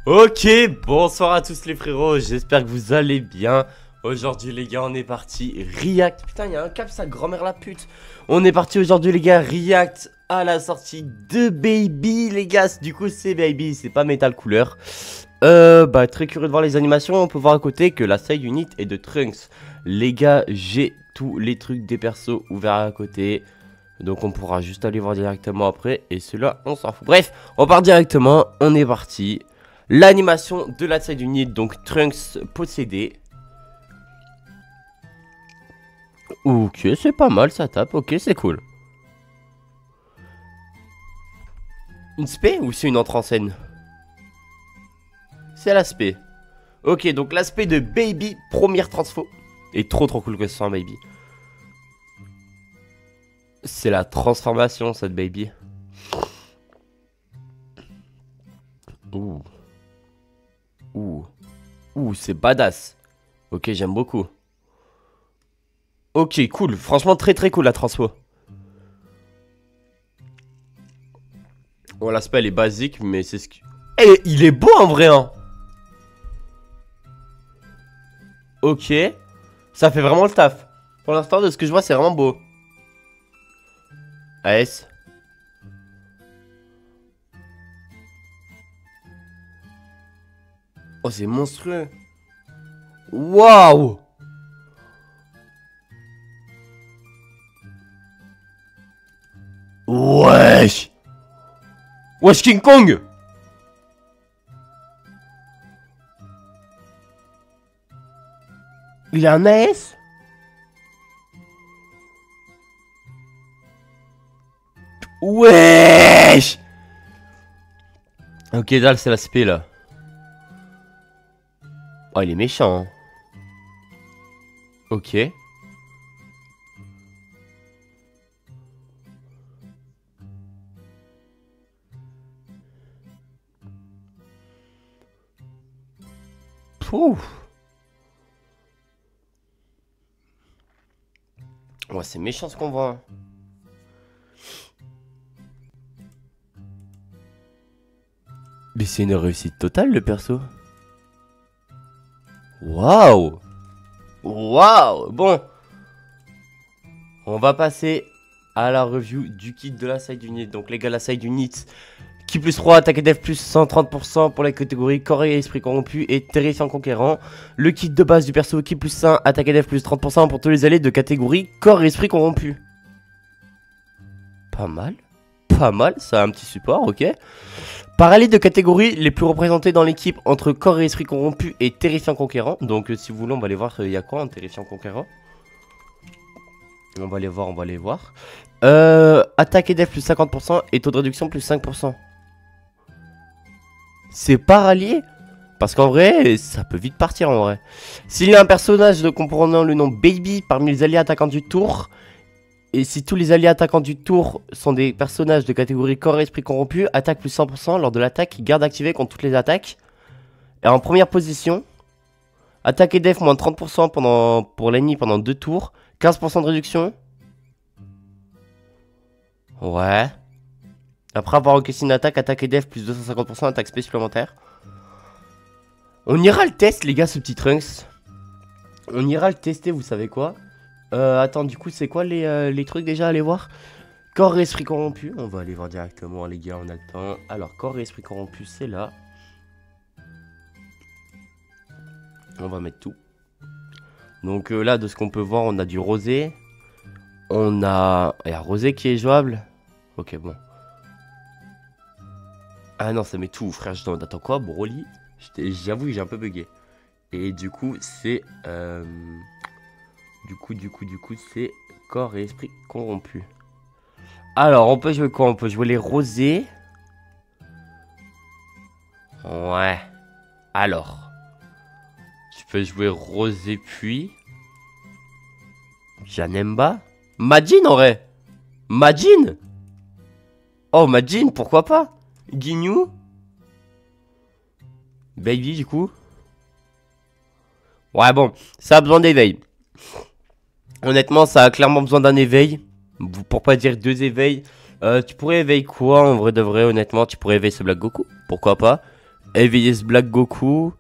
Ok, bonsoir à tous les frérots, j'espère que vous allez bien. Aujourd'hui les gars, on est parti React. Putain, il y a un cap, sa grand-mère la pute. On est parti aujourd'hui les gars, React à la sortie de Baby les gars. Du coup c'est Baby, c'est pas Metal Couleur. Très curieux de voir les animations. On peut voir à côté que la side unit est de Trunks. Les gars, j'ai tous les trucs des persos ouverts à côté. Donc on pourra juste aller voir directement après. Et cela on s'en fout. Bref, on part directement, on est parti. L'animation de la side unit, donc Trunks possédé. Ok, c'est pas mal, ça tape, ok, c'est cool. Une spé ou c'est une entrée en scène? C'est l'aspect. Ok, donc l'aspect de Baby, première transfo. Et trop cool que ce soit un Baby. C'est la transformation, cette Baby. Ouh. Ouh, c'est badass. Ok, j'aime beaucoup. Ok, cool. Franchement, très cool la transfo. Bon, l'aspect, elle est basique, mais c'est ce qui... Eh, il est beau en vrai, hein. Ok. Ça fait vraiment le taf. Pour l'instant, de ce que je vois, c'est vraiment beau. AS. Oh, c'est monstrueux. Waouh. Wesh. Wesh King Kong. Il a un AS. Wesh. Ok, dalle, c'est l'aspect là. Oh, il est méchant, hein. Ok. Pouf. Ouais, c'est méchant ce qu'on voit, hein. Mais c'est une réussite totale le perso. Waouh. Waouh. Bon. On va passer à la review du kit de la side unit. Donc les gars, la side unit qui plus 3, attaque et def plus 130% pour la catégorie corps et esprit corrompu et terrifiant conquérant. Le kit de base du perso qui plus 1, attaque et def plus 30% pour tous les alliés de catégorie corps et esprit corrompu. Pas mal. Pas mal, ça a un petit support, ok. Par alliés de catégorie les plus représentés dans l'équipe entre corps et esprit corrompu et terrifiant conquérant. Donc si vous voulez, on va aller voir il y a quoi un terrifiant conquérant. On va aller voir, attaque et def plus 50% et taux de réduction plus 5%. C'est pas rallié? Parce qu'en vrai, ça peut vite partir en vrai. S'il y a un personnage de comprenant le nom Baby parmi les alliés attaquants du tour, et si tous les alliés attaquants du tour sont des personnages de catégorie corps et esprit corrompu, attaque plus 100% lors de l'attaque, garde activé contre toutes les attaques. Et en première position, attaque et def moins 30% pour l'ennemi pendant 2 tours, 15% de réduction. Ouais. Après avoir encaissé une attaque, attaque et def plus 250%, attaque supplémentaire. On ira le test les gars, ce petit Trunks. On ira le tester, vous savez quoi. Attends, du coup c'est quoi les trucs déjà à aller voir? Corps et esprit corrompu. On va aller voir directement les gars, on a le temps. Alors corps et esprit corrompu c'est là. On va mettre tout. Donc là de ce qu'on peut voir on a du rosé. On a... Il y a rosé qui est jouable. Ok bon. Ah non ça met tout frère, je demande attends quoi Broly. J'avoue j'ai un peu bugué. Et du coup c'est... Du coup c'est corps et esprit corrompu. Alors on peut jouer quoi? On peut jouer les rosés. Ouais. Alors. Tu peux jouer rosé puis... Janemba. Majin en vrai. Majin. Oh Majin pourquoi pas. Ginyu. Baby du coup. Ouais bon, ça a besoin d'éveil. Honnêtement ça a clairement besoin d'un éveil. Pour pas dire 2 éveils. Tu pourrais éveiller quoi en vrai de vrai honnêtement? Tu pourrais éveiller ce Black Goku. Pourquoi pas. éveiller ce Black Goku.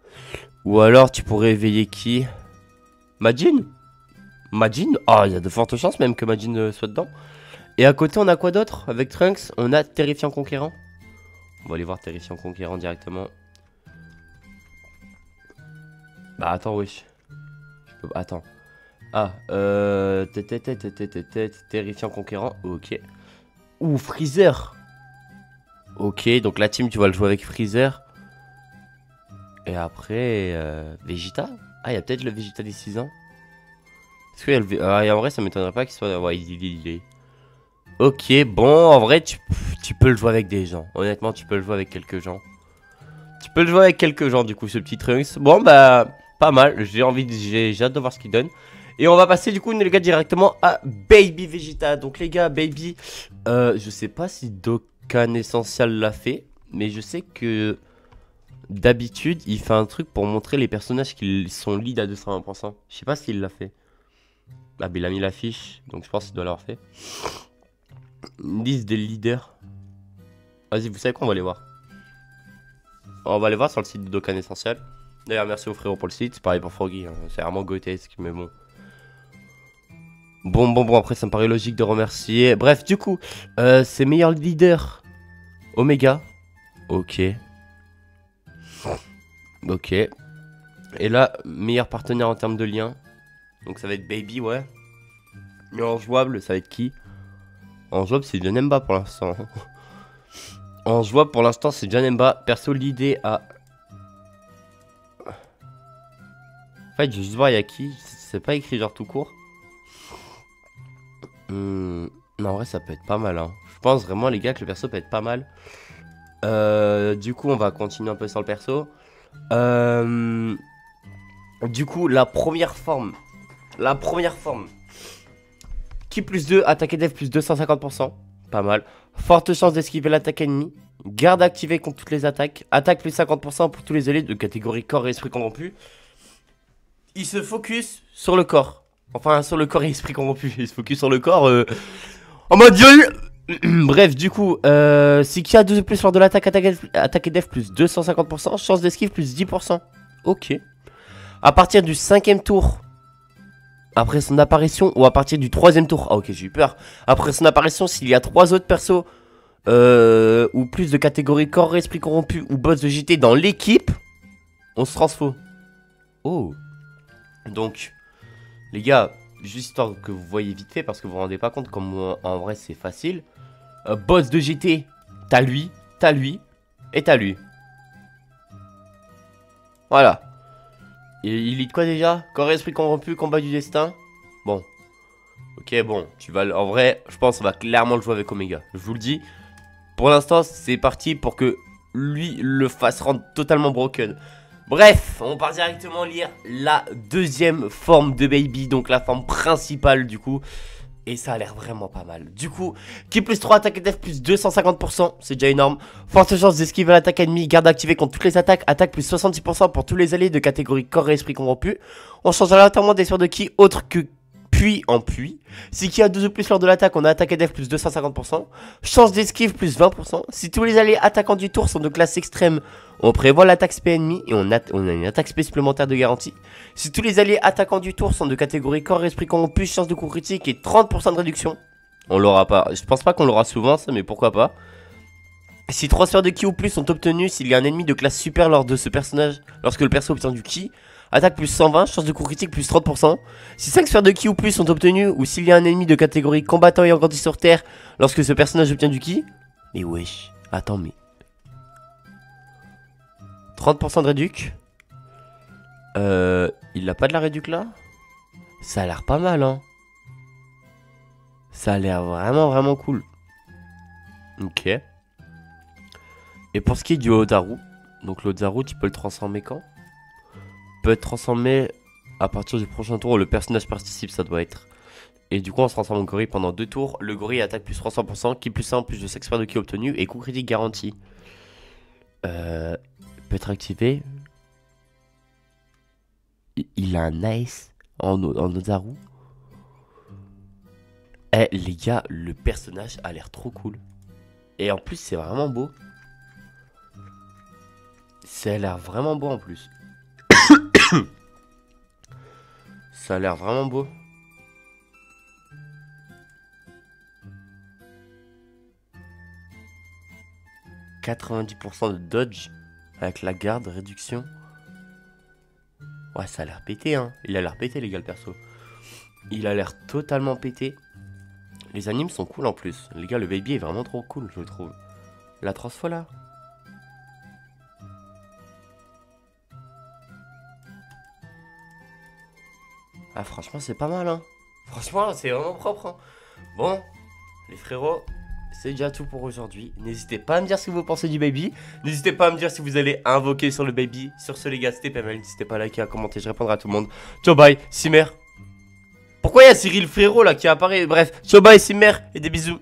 Ou alors tu pourrais éveiller qui? Majin? Majin? Ah, il y a de fortes chances même que Majin soit dedans. Et à côté, on a quoi d'autre? Avec Trunks, on a Terrifiant Conquérant. On va aller voir Terrifiant Conquérant directement. Bah attends, wesh. Attends. Ah, Terrifiant Conquérant, ok. Ou Freezer. Ok, donc la team, tu vas le jouer avec Freezer. Et après, Vegeta. Ah, il y a peut-être le Vegeta des 6 ans. Est-ce qu'il y a le... Ah, et en vrai, ça m'étonnerait pas qu'il soit... Ouais, il est... Ok, bon, en vrai, tu peux le jouer avec des gens. Honnêtement, tu peux le jouer avec quelques gens. Tu peux le jouer avec quelques gens, du coup, ce petit Trunks. Bon, bah, pas mal. J'ai hâte de voir ce qu'il donne. Et on va passer, du coup, les gars, directement à Baby Vegeta. Donc, les gars, Baby, je sais pas si Dokkan Essential l'a fait. Mais je sais que... D'habitude, il fait un truc pour montrer les personnages qui sont lead à 220%. Je sais pas s'il l'a fait. Ah, mais il a mis l'affiche, donc je pense qu'il doit l'avoir fait. Une liste des leaders. Vas-y, vous savez quoi, on va les voir. On va aller voir sur le site de Dokkan Essentiel. D'ailleurs, merci aux frérots pour le site. C'est pareil pour Froggy, hein. C'est vraiment grotesque, mais bon. Bon, après, ça me paraît logique de remercier. Bref, du coup, c'est meilleur leader. Omega. Ok. Ok. Et là, meilleur partenaire en termes de lien. Donc ça va être Baby, ouais. Mais en jouable, ça va être qui? En jouable, c'est Janemba pour l'instant. En jouable, pour l'instant, c'est Janemba. Perso, l'idée à... En fait, je vais juste voir, il y a qui? C'est pas écrit genre tout court. Non, en vrai, ça peut être pas mal, hein. Je pense vraiment, les gars, que le perso peut être pas mal. Du coup, on va continuer un peu sur le perso. Du coup, la première forme. Ki plus 2, attaque et def plus 250%. Pas mal. Forte chance d'esquiver l'attaque ennemie. Garde activée contre toutes les attaques. Attaque plus 50% pour tous les alliés de catégorie corps et esprit corrompu. Il se focus sur le corps. Enfin, sur le corps et esprit corrompu. Il se focus sur le corps en mode gueule. Bref, du coup, si qui a 2 de plus lors de l'attaque, attaque et def plus 250%. Chance d'esquive plus 10%. Ok. À partir du 5ème tour, après son apparition, ou à partir du 3ème tour, ah ok, j'ai eu peur. Après son apparition, s'il y a 3 autres persos, ou plus de catégories corps, esprit corrompu, ou boss de JT dans l'équipe, on se transfo. Oh. Donc, les gars, juste histoire que vous voyez vite fait, parce que vous vous rendez pas compte comme en vrai c'est facile. Boss de GT, t'as lui, et t'as lui. Voilà. Il lit de quoi déjà? Corps esprit corrompu, combat du destin. Bon. Ok, bon. Tu vas. En vrai, je pense qu'on va clairement le jouer avec Omega. Je vous le dis. Pour l'instant, c'est parti pour que lui le fasse rendre totalement broken. Bref, on part directement lire la deuxième forme de Baby. Donc la forme principale du coup. Et ça a l'air vraiment pas mal. Du coup, Ki plus 3, attaque et def plus 250%, c'est déjà énorme. Forte chance d'esquiver l'attaque ennemie, garde activée contre toutes les attaques. Attaque plus 70% pour tous les alliés de catégorie corps et esprit corrompu. On change aléatoirement des sorts de Ki autre que puits en puits. Si Ki a 12 ou plus lors de l'attaque, on a attaque et def plus 250%. Chance d'esquive plus 20%. Si tous les alliés attaquants du tour sont de classe extrême, on prévoit l'attaque spé ennemie et on a une attaque spé supplémentaire de garantie. Si tous les alliés attaquants du tour sont de catégorie corps et esprit corrompu, chance de coup critique et 30% de réduction. On l'aura pas. Je pense pas qu'on l'aura souvent ça, mais pourquoi pas. Si 3 sphères de Ki ou plus sont obtenues s'il y a un ennemi de classe super lors de ce personnage, lorsque le perso obtient du Ki, attaque plus 120, chance de coup critique plus 30%. Si 5 sphères de Ki ou plus sont obtenues ou s'il y a un ennemi de catégorie combattant ayant grandi sur terre lorsque ce personnage obtient du Ki. Mais wesh, attends mais... 30% de réduc. Il a pas de la réduc là? Ça a l'air pas mal hein. Ça a l'air vraiment cool. Ok. Et pour ce qui est du Odaru, donc l'Odaru tu peux le transformer quand? Peut être transformé à partir du prochain tour où le personnage participe, ça doit être. Et du coup on se transforme en gorille pendant 2 tours. Le gorille attaque plus 300%, qui plus 1 plus de 5 sphères de Ki obtenu et coup critique garanti. Peut être activé. Il a un nice en Odaru. Eh les gars, le personnage a l'air trop cool. Et en plus c'est vraiment beau. Ça a l'air vraiment beau en plus. Ça a l'air vraiment beau. « 90% de dodge avec la garde, réduction. » Ouais, ça a l'air pété, hein. Il a l'air pété, les gars, le perso. Il a l'air totalement pété. Les animes sont cool en plus. Les gars, le baby est vraiment trop cool, je le trouve. La transfola. Ah, franchement, c'est pas mal, hein. Franchement, c'est vraiment propre, hein. Bon, les frérots, c'est déjà tout pour aujourd'hui. N'hésitez pas à me dire ce que vous pensez du baby. N'hésitez pas à me dire si vous allez invoquer sur le baby. Sur ce, les gars, c'était pas mal. N'hésitez pas à liker, à commenter, je répondrai à tout le monde. Ciao, bye, Simer. Pourquoi il y a Cyril Frérot là qui apparaît? Bref, ciao, bye, Simer, et des bisous.